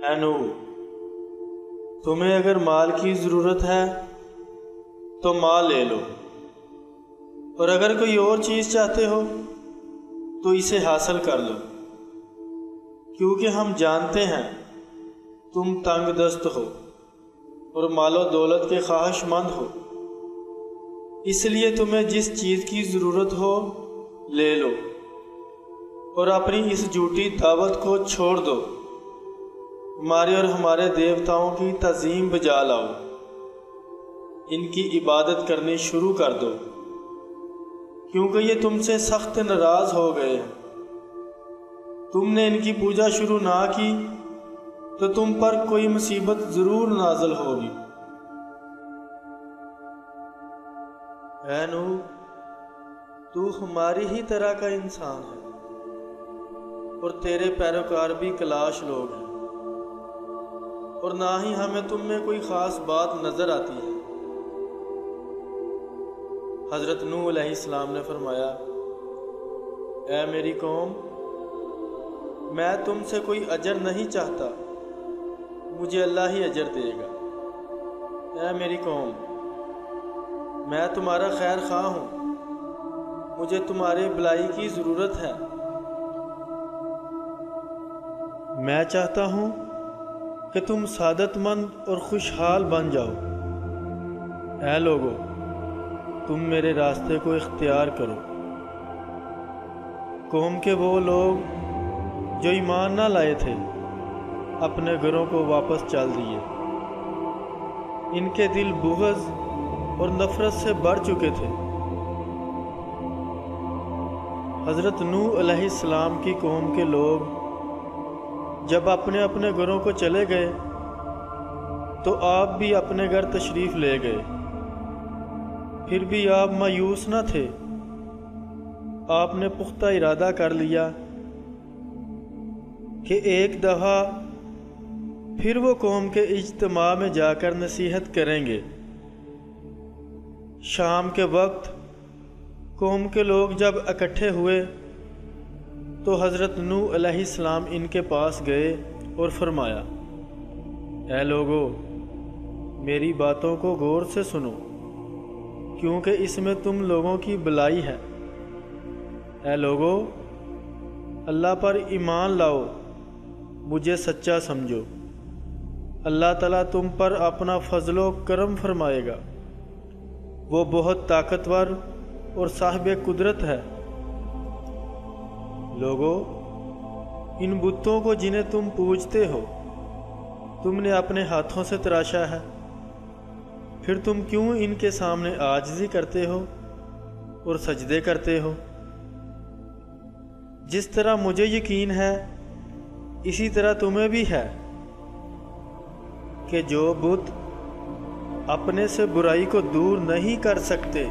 اے نوح، تمہیں اگر مال کی ضرورت ہے تو مال لے لو، اور اگر کوئی اور چیز چاہتے ہو تو اسے حاصل کر لو، کیونکہ ہم جانتے ہیں تم تنگ دست ہو اور مال و دولت کے خواہش مند ہو، اس لیے تمہیں جس چیز کی ضرورت ہو لے لو، اور اپنی اس جھوٹی دعوت کو چھوڑ دو، ہمارے اور ہمارے دیوتاؤں کی تعظیم بجا لاؤ، ان کی عبادت کرنی شروع کر دو، کیونکہ یہ تم سے سخت ناراض ہو گئے ہیں۔ تم نے ان کی پوجا شروع نہ کی تو تم پر کوئی مصیبت ضرور نازل ہوگی۔ اے نوح، تو ہماری ہی طرح کا انسان ہے، اور تیرے پیروکار بھی کلاش لوگ ہیں، اور نہ ہی ہمیں تم میں کوئی خاص بات نظر آتی ہے۔ حضرت نوح علیہ السلام نے فرمایا، اے میری قوم، میں تم سے کوئی اجر نہیں چاہتا، مجھے اللہ ہی اجر دے گا۔ اے میری قوم، میں تمہارا خیر خواہ ہوں، مجھے تمہارے بھلائی کی ضرورت ہے۔ میں چاہتا ہوں کہ تم سعادت مند اور خوشحال بن جاؤ۔ اے لوگو، تم میرے راستے کو اختیار کرو۔ قوم کے وہ لوگ جو ایمان نہ لائے تھے اپنے گھروں کو واپس چل دیے، ان کے دل بغض اور نفرت سے بھر چکے تھے۔ حضرت نوح علیہ السلام کی قوم کے لوگ جب اپنے اپنے گھروں کو چلے گئے تو آپ بھی اپنے گھر تشریف لے گئے، پھر بھی آپ مایوس نہ تھے۔ آپ نے پختہ ارادہ کر لیا کہ ایک دفعہ پھر وہ قوم کے اجتماع میں جا کر نصیحت کریں گے۔ شام کے وقت قوم کے لوگ جب اکٹھے ہوئے تو حضرت نوح علیہ السلام ان کے پاس گئے اور فرمایا، اے لوگو، میری باتوں کو غور سے سنو، کیونکہ اس میں تم لوگوں کی بھلائی ہے۔ اے لوگو، اللہ پر ایمان لاؤ، مجھے سچا سمجھو، اللہ تعالیٰ تم پر اپنا فضل و کرم فرمائے گا، وہ بہت طاقتور اور صاحب قدرت ہے۔ لوگو، ان بتوں کو جنہیں تم پوجتے ہو تم نے اپنے ہاتھوں سے تراشا ہے، پھر تم کیوں ان کے سامنے عاجزی کرتے ہو اور سجدے کرتے ہو؟ جس طرح مجھے یقین ہے اسی طرح تمہیں بھی ہے کہ جو بت اپنے سے برائی کو دور نہیں کر سکتے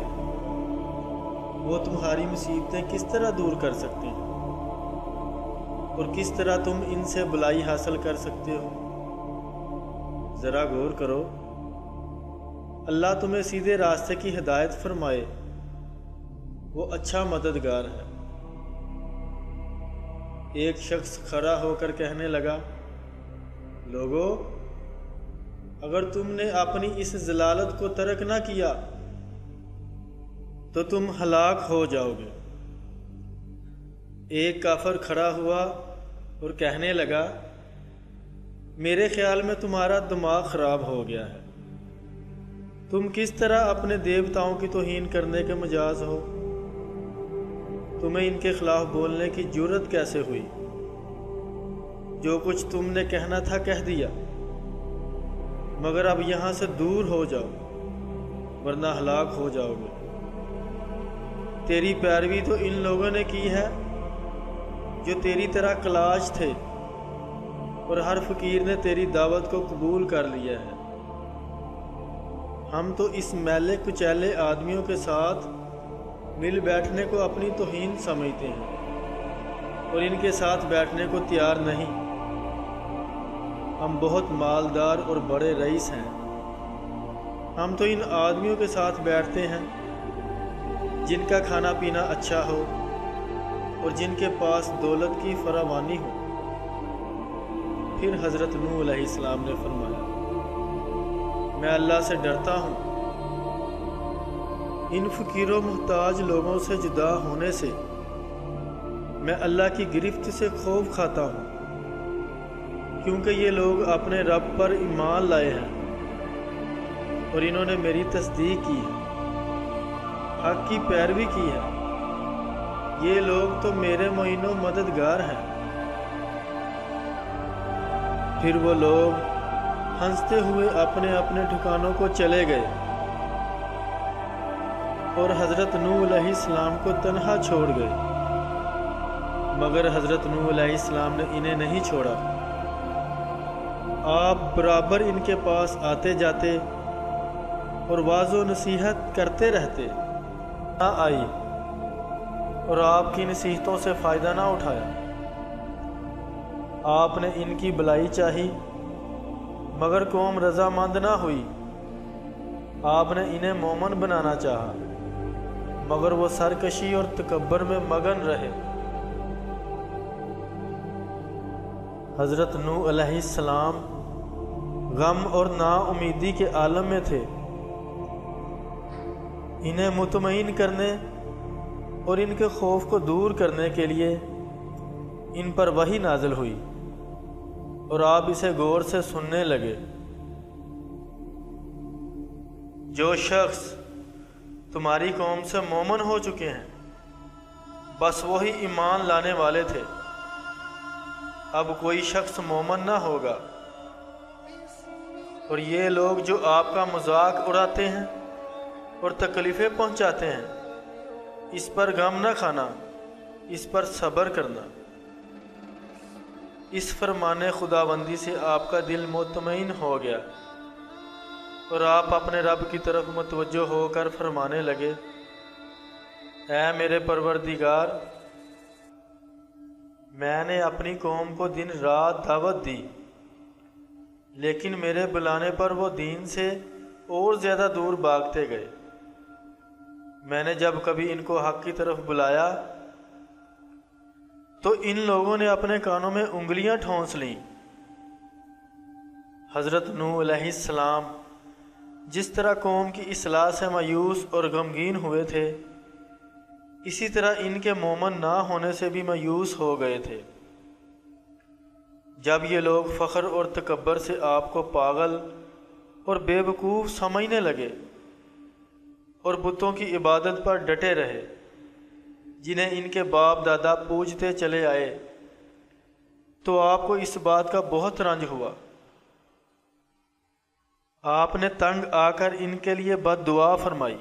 وہ تمہاری مصیبتیں کس طرح دور کر سکتے ہیں، اور کس طرح تم ان سے بھلائی حاصل کر سکتے ہو؟ ذرا غور کرو، اللہ تمہیں سیدھے راستے کی ہدایت فرمائے، وہ اچھا مددگار ہے۔ ایک شخص کھڑا ہو کر کہنے لگا، لوگو، اگر تم نے اپنی اس ضلالت کو ترک نہ کیا تو تم ہلاک ہو جاؤ گے۔ ایک کافر کھڑا ہوا اور کہنے لگا، میرے خیال میں تمہارا دماغ خراب ہو گیا ہے، تم کس طرح اپنے دیوتاؤں کی توہین کرنے کے مجاز ہو؟ تمہیں ان کے خلاف بولنے کی جرأت کیسے ہوئی؟ جو کچھ تم نے کہنا تھا کہہ دیا، مگر اب یہاں سے دور ہو جاؤ ورنہ ہلاک ہو جاؤ گے۔ تیری پیروی تو ان لوگوں نے کی ہے جو تیری طرح کلاش تھے، اور ہر فقیر نے تیری دعوت کو قبول کر لیا ہے۔ ہم تو اس میلے کچیلے آدمیوں کے ساتھ مل بیٹھنے کو اپنی توہین سمجھتے ہیں اور ان کے ساتھ بیٹھنے کو تیار نہیں۔ ہم بہت مالدار اور بڑے رئیس ہیں، ہم تو ان آدمیوں کے ساتھ بیٹھتے ہیں جن کا کھانا پینا اچھا ہو اور جن کے پاس دولت کی فراوانی ہو۔ پھر حضرت نوح علیہ السلام نے فرمایا، میں اللہ سے ڈرتا ہوں، ان فقیر و محتاج لوگوں سے جدا ہونے سے میں اللہ کی گرفت سے خوف کھاتا ہوں، کیونکہ یہ لوگ اپنے رب پر ایمان لائے ہیں اور انہوں نے میری تصدیق کی ہے، حق کی پیروی کی ہے۔ یہ لوگ تو میرے معین و مددگار ہیں۔ پھر وہ لوگ ہنستے ہوئے اپنے اپنے ٹھکانوں کو چلے گئے اور حضرت نوح علیہ السلام کو تنہا چھوڑ گئے، مگر حضرت نوح علیہ السلام نے انہیں نہیں چھوڑا۔ آپ برابر ان کے پاس آتے جاتے اور واعظ و نصیحت کرتے رہتے، نہ آئی اور آپ کی نصیحتوں سے فائدہ نہ اٹھایا۔ آپ نے ان کی بھلائی چاہی مگر قوم رضامند نہ ہوئی۔ آپ نے انہیں مومن بنانا چاہا مگر وہ سرکشی اور تکبر میں مگن رہے۔ حضرت نوح علیہ السلام غم اور نا امیدی کے عالم میں تھے۔ انہیں مطمئن کرنے اور ان کے خوف کو دور کرنے کے لیے ان پر وحی نازل ہوئی اور آپ اسے غور سے سننے لگے۔ جو شخص تمہاری قوم سے مومن ہو چکے ہیں بس وہی ایمان لانے والے تھے، اب کوئی شخص مومن نہ ہوگا، اور یہ لوگ جو آپ کا مذاق اڑاتے ہیں اور تکلیفیں پہنچاتے ہیں، اس پر غم نہ کھانا، اس پر صبر کرنا۔ اس فرمان خداوندی سے آپ کا دل مطمئن ہو گیا اور آپ اپنے رب کی طرف متوجہ ہو کر فرمانے لگے، اے میرے پروردگار، میں نے اپنی قوم کو دن رات دعوت دی، لیکن میرے بلانے پر وہ دین سے اور زیادہ دور بھاگتے گئے۔ میں نے جب کبھی ان کو حق کی طرف بلایا تو ان لوگوں نے اپنے کانوں میں انگلیاں ٹھونس لیں۔ حضرت نوح علیہ السلام جس طرح قوم کی اصلاح سے مایوس اور غمگین ہوئے تھے، اسی طرح ان کے مومن نہ ہونے سے بھی مایوس ہو گئے تھے۔ جب یہ لوگ فخر اور تکبر سے آپ کو پاگل اور بے وقوف سمجھنے لگے اور بتوں کی عبادت پر ڈٹے رہے جنہیں ان کے باپ دادا پوجتے چلے آئے، تو آپ کو اس بات کا بہت رنج ہوا۔ آپ نے تنگ آ کر ان کے لیے بد دعا فرمائی،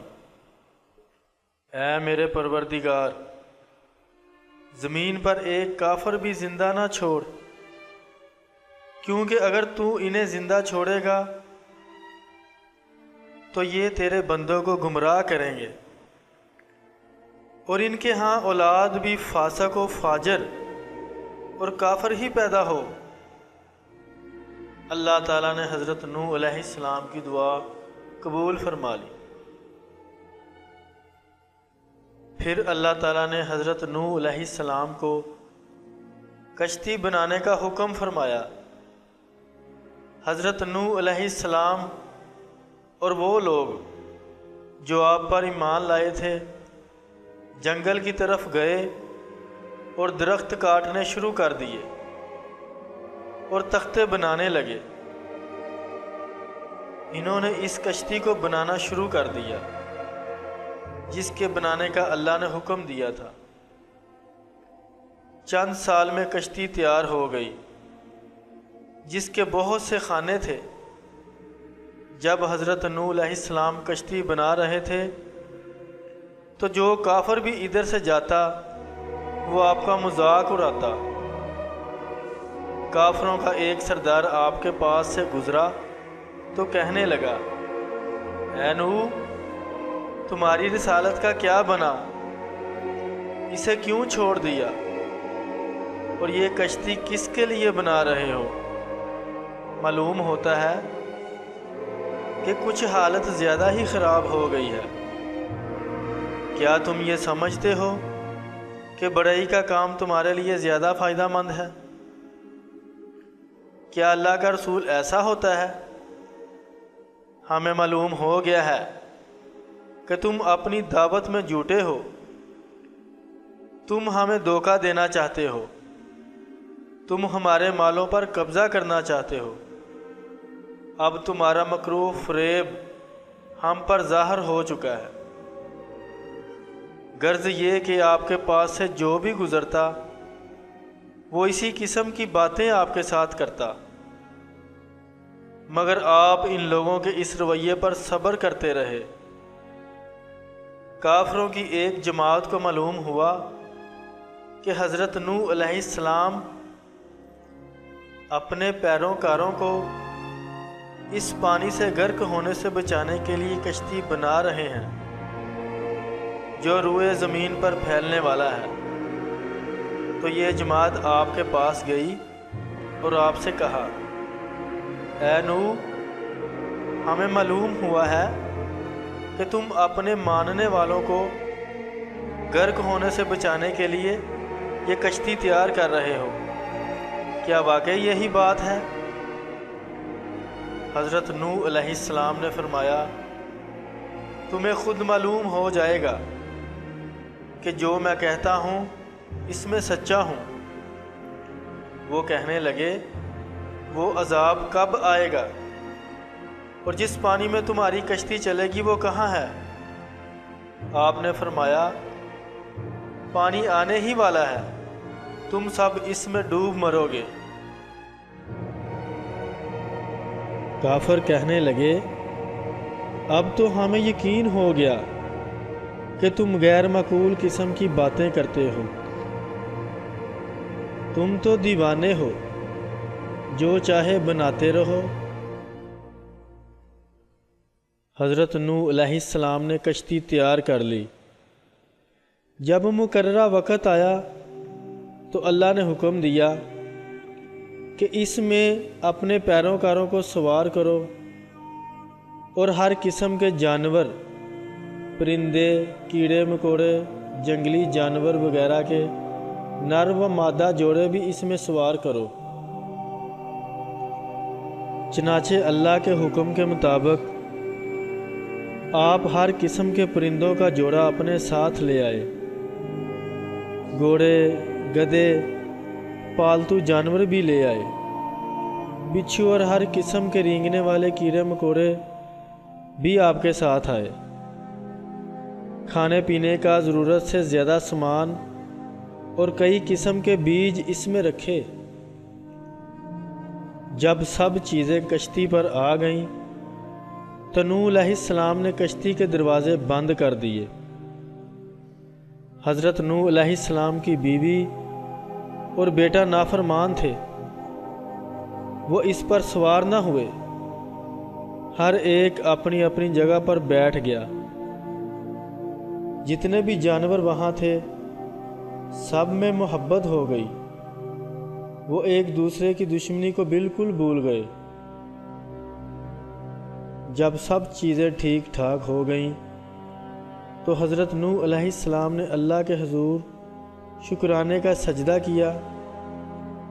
اے میرے پروردگار، زمین پر ایک کافر بھی زندہ نہ چھوڑ، کیونکہ اگر تو انہیں زندہ چھوڑے گا تو یہ تیرے بندوں کو گمراہ کریں گے، اور ان کے ہاں اولاد بھی فاسق و فاجر اور کافر ہی پیدا ہو۔ اللہ تعالیٰ نے حضرت نوح علیہ السلام کی دعا قبول فرما لی۔ پھر اللہ تعالیٰ نے حضرت نوح علیہ السلام کو کشتی بنانے کا حکم فرمایا۔ حضرت نوح علیہ السلام اور وہ لوگ جو آپ پر ایمان لائے تھے جنگل کی طرف گئے اور درخت کاٹنے شروع کر دیے اور تختے بنانے لگے۔ انہوں نے اس کشتی کو بنانا شروع کر دیا جس کے بنانے کا اللہ نے حکم دیا تھا۔ چند سال میں کشتی تیار ہو گئی جس کے بہت سے خانے تھے۔ جب حضرت نوح علیہ السلام کشتی بنا رہے تھے تو جو کافر بھی ادھر سے جاتا وہ آپ کا مذاق اڑاتا۔ کافروں کا ایک سردار آپ کے پاس سے گزرا تو کہنے لگا، اے نوح، تمہاری رسالت کا کیا بنا؟ اسے کیوں چھوڑ دیا؟ اور یہ کشتی کس کے لیے بنا رہے ہو؟ معلوم ہوتا ہے کہ کچھ حالت زیادہ ہی خراب ہو گئی ہے۔ کیا تم یہ سمجھتے ہو کہ بڑائی کا کام تمہارے لیے زیادہ فائدہ مند ہے؟ کیا اللہ کا رسول ایسا ہوتا ہے؟ ہمیں معلوم ہو گیا ہے کہ تم اپنی دعوت میں جھوٹے ہو، تم ہمیں دھوکہ دینا چاہتے ہو، تم ہمارے مالوں پر قبضہ کرنا چاہتے ہو۔ اب تمہارا مکروہ فریب ہم پر ظاہر ہو چکا ہے۔ غرض یہ کہ آپ کے پاس سے جو بھی گزرتا وہ اسی قسم کی باتیں آپ کے ساتھ کرتا، مگر آپ ان لوگوں کے اس رویے پر صبر کرتے رہے۔ کافروں کی ایک جماعت کو معلوم ہوا کہ حضرت نوح علیہ السلام اپنے پیروکاروں کو اس پانی سے غرق ہونے سے بچانے کے لیے کشتی بنا رہے ہیں جو روئے زمین پر پھیلنے والا ہے۔ تو یہ جماعت آپ کے پاس گئی اور آپ سے کہا، اے نوح، ہمیں معلوم ہوا ہے کہ تم اپنے ماننے والوں کو غرق ہونے سے بچانے کے لیے یہ کشتی تیار کر رہے ہو، کیا واقعی یہی بات ہے؟ حضرت نوح علیہ السلام نے فرمایا، تمہیں خود معلوم ہو جائے گا کہ جو میں کہتا ہوں اس میں سچا ہوں۔ وہ کہنے لگے، وہ عذاب کب آئے گا؟ اور جس پانی میں تمہاری کشتی چلے گی وہ کہاں ہے؟ آپ نے فرمایا، پانی آنے ہی والا ہے، تم سب اس میں ڈوب مرو گے۔ کافر کہنے لگے، اب تو ہمیں یقین ہو گیا کہ تم غیر معقول قسم کی باتیں کرتے ہو، تم تو دیوانے ہو، جو چاہے بناتے رہو۔ حضرت نوح علیہ السلام نے کشتی تیار کر لی۔ جب مقررہ وقت آیا تو اللہ نے حکم دیا کہ اس میں اپنے پیروکاروں کو سوار کرو اور ہر قسم کے جانور، پرندے، کیڑے مکوڑے، جنگلی جانور وغیرہ کے نر و مادہ جوڑے بھی اس میں سوار کرو۔ چنانچہ اللہ کے حکم کے مطابق آپ ہر قسم کے پرندوں کا جوڑا اپنے ساتھ لے آئے، گھوڑے، گدھے، پالتو جانور بھی لے آئے، بچھو اور ہر قسم کے رینگنے والے کیڑے مکوڑے بھی آپ کے ساتھ آئے۔ کھانے پینے کا ضرورت سے زیادہ سامان اور کئی قسم کے بیج اس میں رکھے۔ جب سب چیزیں کشتی پر آ گئیں تو نوح علیہ السلام نے کشتی کے دروازے بند کر دیے۔ حضرت نوح علیہ السلام کی بیوی اور بیٹا نافرمان تھے، وہ اس پر سوار نہ ہوئے، ہر ایک اپنی اپنی جگہ پر بیٹھ گیا۔ جتنے بھی جانور وہاں تھے سب میں محبت ہو گئی، وہ ایک دوسرے کی دشمنی کو بالکل بھول گئے۔ جب سب چیزیں ٹھیک ٹھاک ہو گئیں تو حضرت نوح علیہ السلام نے اللہ کے حضور شکرانے کا سجدہ کیا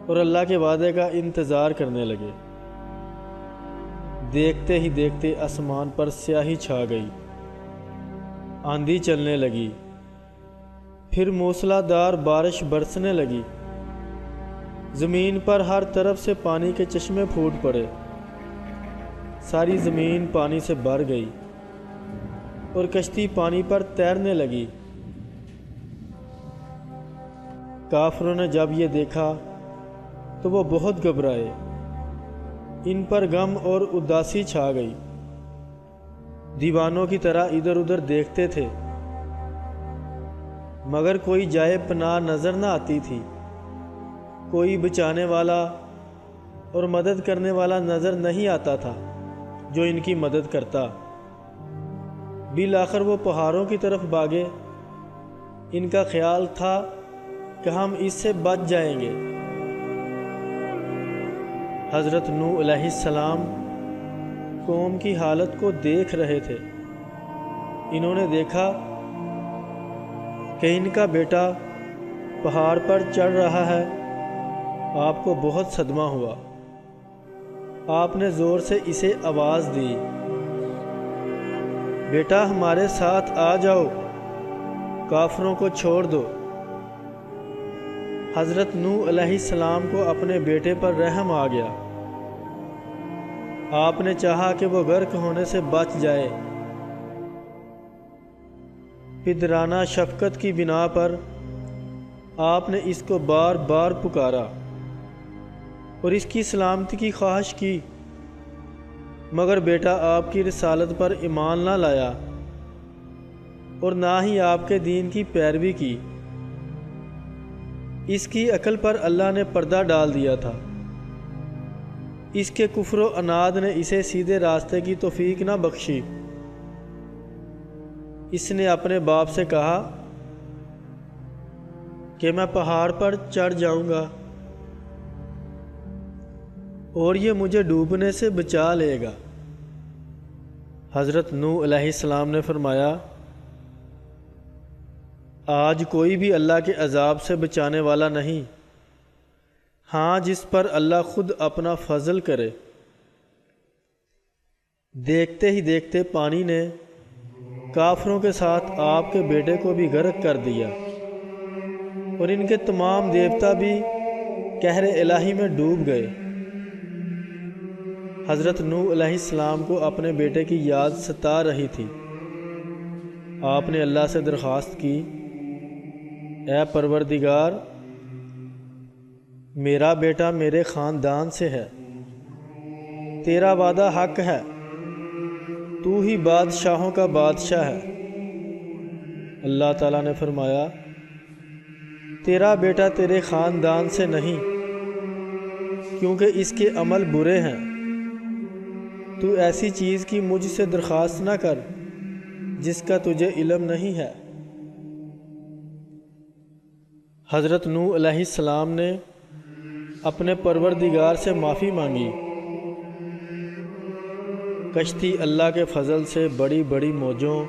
اور اللہ کے وعدے کا انتظار کرنے لگے۔ دیکھتے ہی دیکھتے آسمان پر سیاہی چھا گئی، آندھی چلنے لگی، پھر موسلا دار بارش برسنے لگی، زمین پر ہر طرف سے پانی کے چشمے پھوٹ پڑے، ساری زمین پانی سے بھر گئی اور کشتی پانی پر تیرنے لگی۔ کافروں نے جب یہ دیکھا تو وہ بہت گھبرائے، ان پر غم اور اداسی چھا گئی، دیوانوں کی طرح ادھر ادھر دیکھتے تھے، مگر کوئی جائے پناہ نظر نہ آتی تھی، کوئی بچانے والا اور مدد کرنے والا نظر نہیں آتا تھا جو ان کی مدد کرتا۔ بالآخر وہ پہاڑوں کی طرف بھاگے، ان کا خیال تھا کہ ہم اس سے بچ جائیں گے۔ حضرت نوح علیہ السلام قوم کی حالت کو دیکھ رہے تھے۔ انہوں نے دیکھا کہ ان کا بیٹا پہاڑ پر چڑھ رہا ہے۔ آپ کو بہت صدمہ ہوا آپ نے زور سے اسے آواز دی، بیٹا ہمارے ساتھ آ جاؤ، کافروں کو چھوڑ دو۔ حضرت نوح علیہ السلام کو اپنے بیٹے پر رحم آ گیا۔ آپ نے چاہا کہ وہ غرق ہونے سے بچ جائے۔ پدرانہ شفقت کی بنا پر آپ نے اس کو بار بار پکارا اور اس کی سلامتی کی خواہش کی، مگر بیٹا آپ کی رسالت پر ایمان نہ لایا اور نہ ہی آپ کے دین کی پیروی کی۔ اس کی عقل پر اللہ نے پردہ ڈال دیا تھا۔ اس کے کفر و عناد نے اسے سیدھے راستے کی توفیق نہ بخشی۔ اس نے اپنے باپ سے کہا کہ میں پہاڑ پر چڑھ جاؤں گا اور یہ مجھے ڈوبنے سے بچا لے گا۔ حضرت نوح علیہ السلام نے فرمایا، آج کوئی بھی اللہ کے عذاب سے بچانے والا نہیں، ہاں جس پر اللہ خود اپنا فضل کرے۔ دیکھتے ہی دیکھتے پانی نے کافروں کے ساتھ آپ کے بیٹے کو بھی غرق کر دیا اور ان کے تمام دیوتا بھی قہر الہی میں ڈوب گئے۔ حضرت نوح علیہ السلام کو اپنے بیٹے کی یاد ستا رہی تھی۔ آپ نے اللہ سے درخواست کی، اے پروردگار، میرا بیٹا میرے خاندان سے ہے، تیرا وعدہ حق ہے، تو ہی بادشاہوں کا بادشاہ ہے۔ اللہ تعالیٰ نے فرمایا، تیرا بیٹا تیرے خاندان سے نہیں، کیونکہ اس کے عمل برے ہیں۔ تو ایسی چیز کی مجھ سے درخواست نہ کر جس کا تجھے علم نہیں ہے۔ حضرت نوح علیہ السلام نے اپنے پروردگار سے معافی مانگی۔ کشتی اللہ کے فضل سے بڑی بڑی موجوں،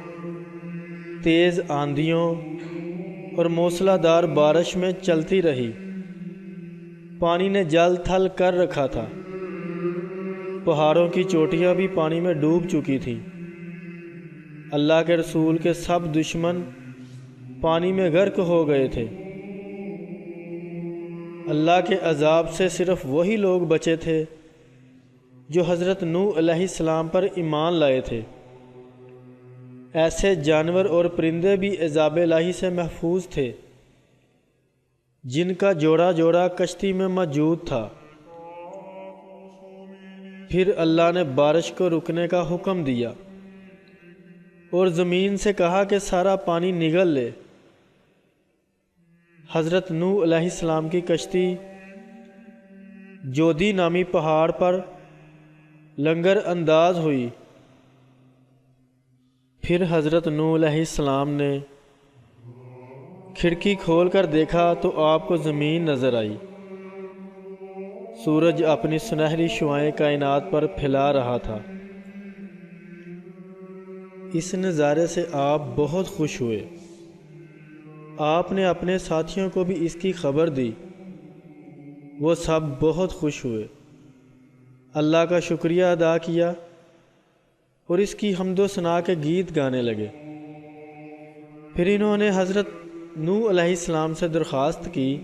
تیز آندھیوں اور موسلا دار بارش میں چلتی رہی۔ پانی نے جل تھل کر رکھا تھا، پہاڑوں کی چوٹیاں بھی پانی میں ڈوب چکی تھیں۔ اللہ کے رسول کے سب دشمن پانی میں غرق ہو گئے تھے۔ اللہ کے عذاب سے صرف وہی لوگ بچے تھے جو حضرت نوح علیہ السلام پر ایمان لائے تھے۔ ایسے جانور اور پرندے بھی عذاب الہی سے محفوظ تھے جن کا جوڑا جوڑا کشتی میں موجود تھا۔ پھر اللہ نے بارش کو رکنے کا حکم دیا اور زمین سے کہا کہ سارا پانی نگل لے۔ حضرت نوح علیہ السلام کی کشتی جودی نامی پہاڑ پر لنگر انداز ہوئی۔ پھر حضرت نوح علیہ السلام نے کھڑکی کھول کر دیکھا تو آپ کو زمین نظر آئی۔ سورج اپنی سنہری شعاعیں کائنات پر پھیلا رہا تھا۔ اس نظارے سے آپ بہت خوش ہوئے۔ آپ نے اپنے ساتھیوں کو بھی اس کی خبر دی۔ وہ سب بہت خوش ہوئے، اللہ کا شکریہ ادا کیا اور اس کی حمد و ثنا کے گیت گانے لگے۔ پھر انہوں نے حضرت نوح علیہ السلام سے درخواست کی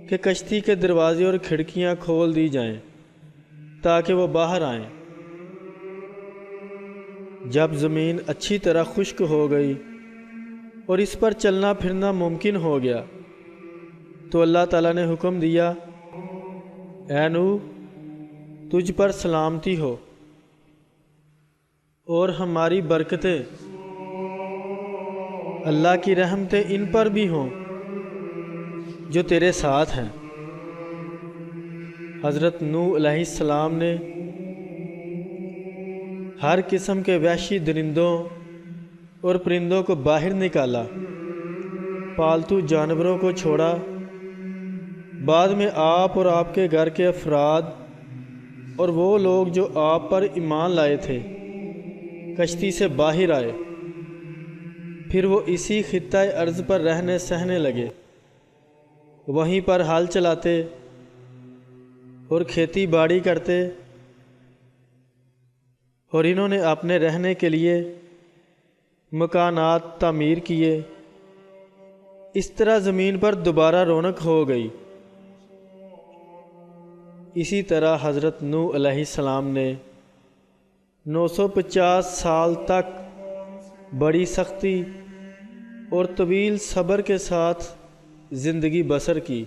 کہ کشتی کے دروازے اور کھڑکیاں کھول دی جائیں تاکہ وہ باہر آئیں۔ جب زمین اچھی طرح خشک ہو گئی اور اس پر چلنا پھرنا ممکن ہو گیا تو اللہ تعالیٰ نے حکم دیا، اے نوح، تجھ پر سلامتی ہو اور ہماری برکتیں، اللہ کی رحمتیں ان پر بھی ہوں جو تیرے ساتھ ہیں۔ حضرت نوح علیہ السلام نے ہر قسم کے وحشی درندوں اور پرندوں کو باہر نکالا، پالتو جانوروں کو چھوڑا۔ بعد میں آپ اور آپ کے گھر کے افراد اور وہ لوگ جو آپ پر ایمان لائے تھے کشتی سے باہر آئے۔ پھر وہ اسی خطہ ارض پر رہنے سہنے لگے، وہیں پر ہل چلاتے اور کھیتی باڑی کرتے اور انہوں نے اپنے رہنے کے لیے مکانات تعمیر کیے۔ اس طرح زمین پر دوبارہ رونق ہو گئی۔ اسی طرح حضرت نوح علیہ السلام نے 950 سال تک بڑی سختی اور طویل صبر کے ساتھ زندگی بسر کی۔